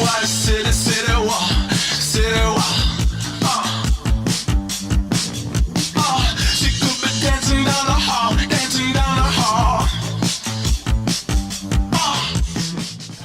like city, city walk, city walk. She could be dancing down the hall, dancing down the hall.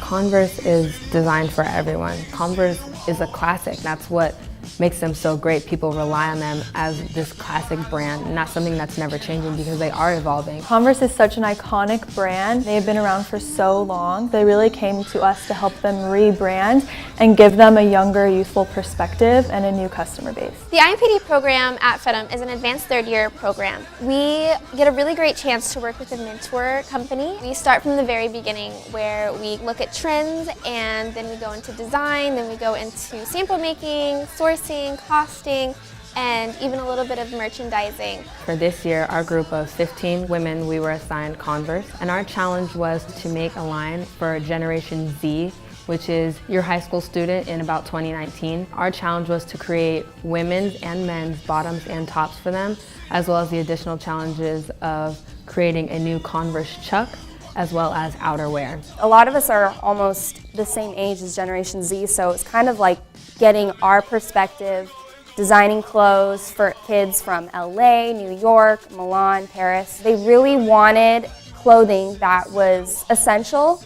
Converse is designed for everyone. Converse is a classic. That's what makes them so great. People rely on them as this classic brand, not something that's never changing because they are evolving. Converse is such an iconic brand. They've been around for so long. They really came to us to help them rebrand and give them a younger, youthful perspective and a new customer base. The Impd program at Fidm is an advanced third-year program. We get a really great chance to work with a mentor company. We start from the very beginning where we look at trends and then we go into design, then we go into sample making, sourcing, costing, and even a little bit of merchandising. For this year, our group of 15 women, we were assigned Converse, and our challenge was to make a line for Generation Z, which is your high school student in about 2019. Our challenge was to create women's and men's bottoms and tops for them, as well as the additional challenges of creating a new Converse Chuck, as well as outerwear. A lot of us are almost the same age as Generation Z, so it's kind of like getting our perspective, designing clothes for kids from LA, New York, Milan, Paris. They really wanted clothing that was essential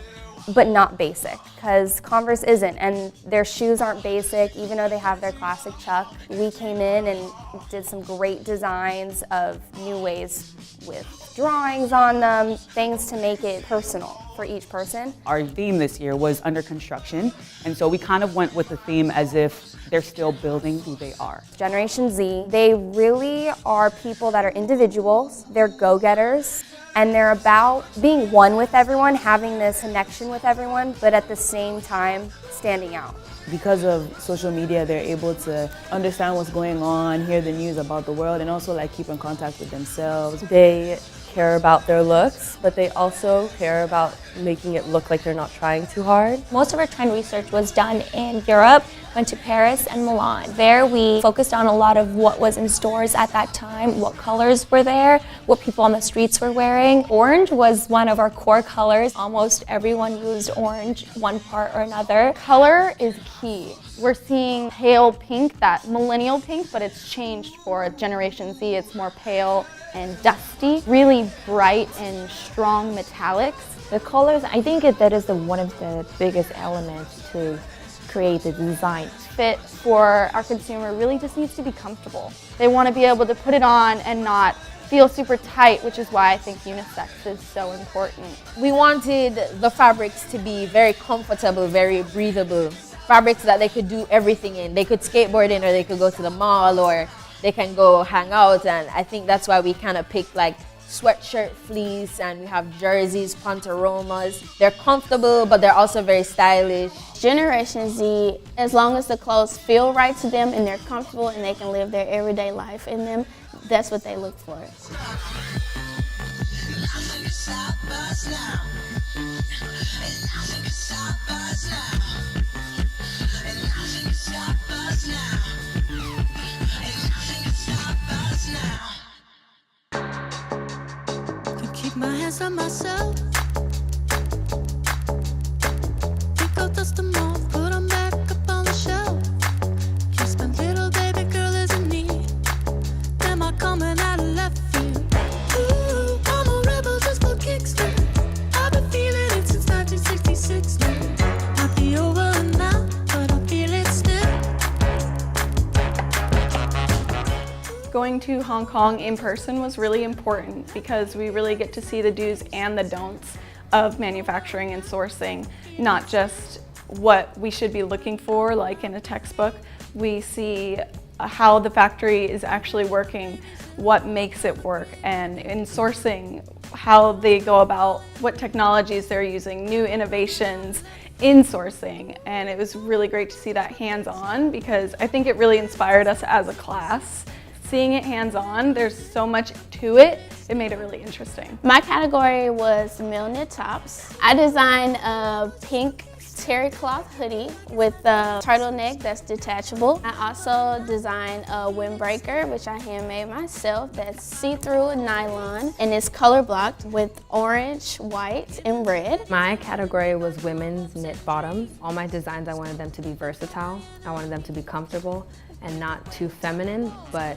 but not basic, because Converse isn't, and their shoes aren't basic even though they have their classic Chuck. We came in and did some great designs of new ways with drawings on them, things to make it personal for each person. Our theme this year was under construction, and so we kind of went with the theme as if they're still building who they are. Generation Z, they really are people that are individuals, they're go-getters, and they're about being one with everyone, having this connection with everyone, but at the same time, standing out. Because of social media, they're able to understand what's going on, hear the news about the world, and also like keep in contact with themselves. They care about their looks, but they also care about making it look like they're not trying too hard. Most of our trend research was done in Europe, went to Paris and Milan. There we focused on a lot of what was in stores at that time, what colors were there, what people on the streets were wearing. Orange was one of our core colors. Almost everyone used orange, one part or another. Color is key. We're seeing pale pink, that millennial pink, but it's changed for Generation Z. It's more pale and dusty, really bright and strong metallics. The colors, I think that is one of the biggest elements to create the design. Fit for our consumer really just needs to be comfortable. They want to be able to put it on and not feel super tight, which is why I think unisex is so important. We wanted the fabrics to be very comfortable, very breathable. Fabrics that they could do everything in. They could skateboard in, or they could go to the mall, or they can go hang out, and I think that's why we kind of picked like sweatshirt fleece, and we have jerseys, pantalones. They're comfortable, but they're also very stylish. Generation Z, as long as the clothes feel right to them and they're comfortable and they can live their everyday life in them, that's what they look for. My hands on myself. Think I'll dust them off, put them back up on the shelf. Yes, my little baby girl is in need. Am I coming out of left field? Ooh, I'm a rebel just for kicks. I've been feeling it since 1966 now. Might be over now, but I feel it still. Going to Hong Kong in person was really important because we really get to see the do's and the don'ts of manufacturing and sourcing, not just what we should be looking for like in a textbook. We see how the factory is actually working, what makes it work, and in sourcing, how they go about, what technologies they're using, new innovations in sourcing. And it was really great to see that hands-on because I think it really inspired us as a class. Seeing it hands-on, there's so much to it, it made it really interesting. My category was male knit tops. I designed a pink terry cloth hoodie with a turtleneck that's detachable. I also designed a windbreaker, which I handmade myself, that's see-through nylon and is color blocked with orange, white, and red. My category was women's knit bottoms. All my designs, I wanted them to be versatile. I wanted them to be comfortable and not too feminine, but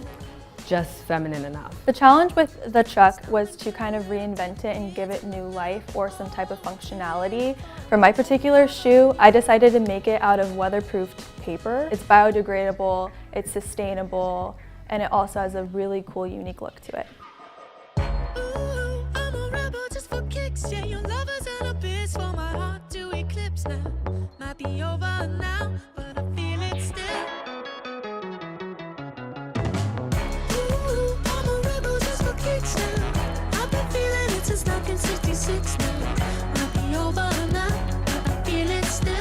just feminine enough. The challenge with the Chuck was to kind of reinvent it and give it new life or some type of functionality. For my particular shoe, I decided to make it out of weatherproofed paper. It's biodegradable, it's sustainable, and it also has a really cool, unique look to it. Ooh, I'm a rebel just for kicks. Yeah, your lovers and a bitch for my heart to eclipse now. Might be over now, but I feel it still. Ooh, I'm a rebel just for kicks now. I've been feeling it since 1966 now. Might be over now, but I feel it still.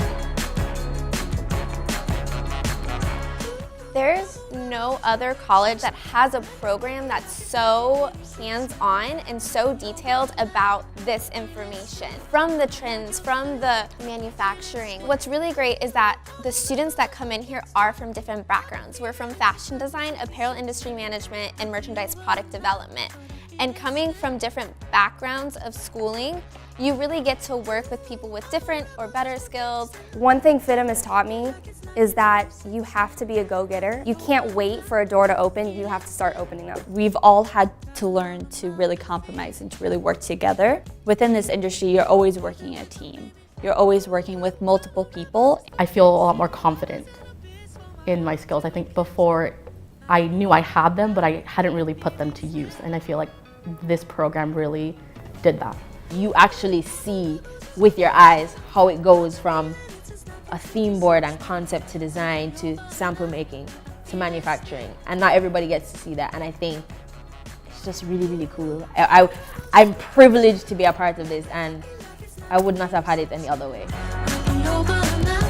There's no other college that has a program that's so hands-on and so detailed about this information. From the trends, from the manufacturing. What's really great is that the students that come in here are from different backgrounds. We're from fashion design, apparel industry management, and merchandise product development. And coming from different backgrounds of schooling, you really get to work with people with different or better skills. One thing Fidm has taught me is that you have to be a go-getter. You can't wait for a door to open, you have to start opening them. We've all had to learn to really compromise and to really work together. Within this industry, you're always working in a team. You're always working with multiple people. I feel a lot more confident in my skills. I think before I knew I had them, but I hadn't really put them to use. And I feel like this program really did that. You actually see with your eyes how it goes from a theme board and concept to design to sample making to manufacturing, and not everybody gets to see that, and I think it's just really, really cool. I'm privileged to be a part of this, and I would not have had it any other way. Might be over now.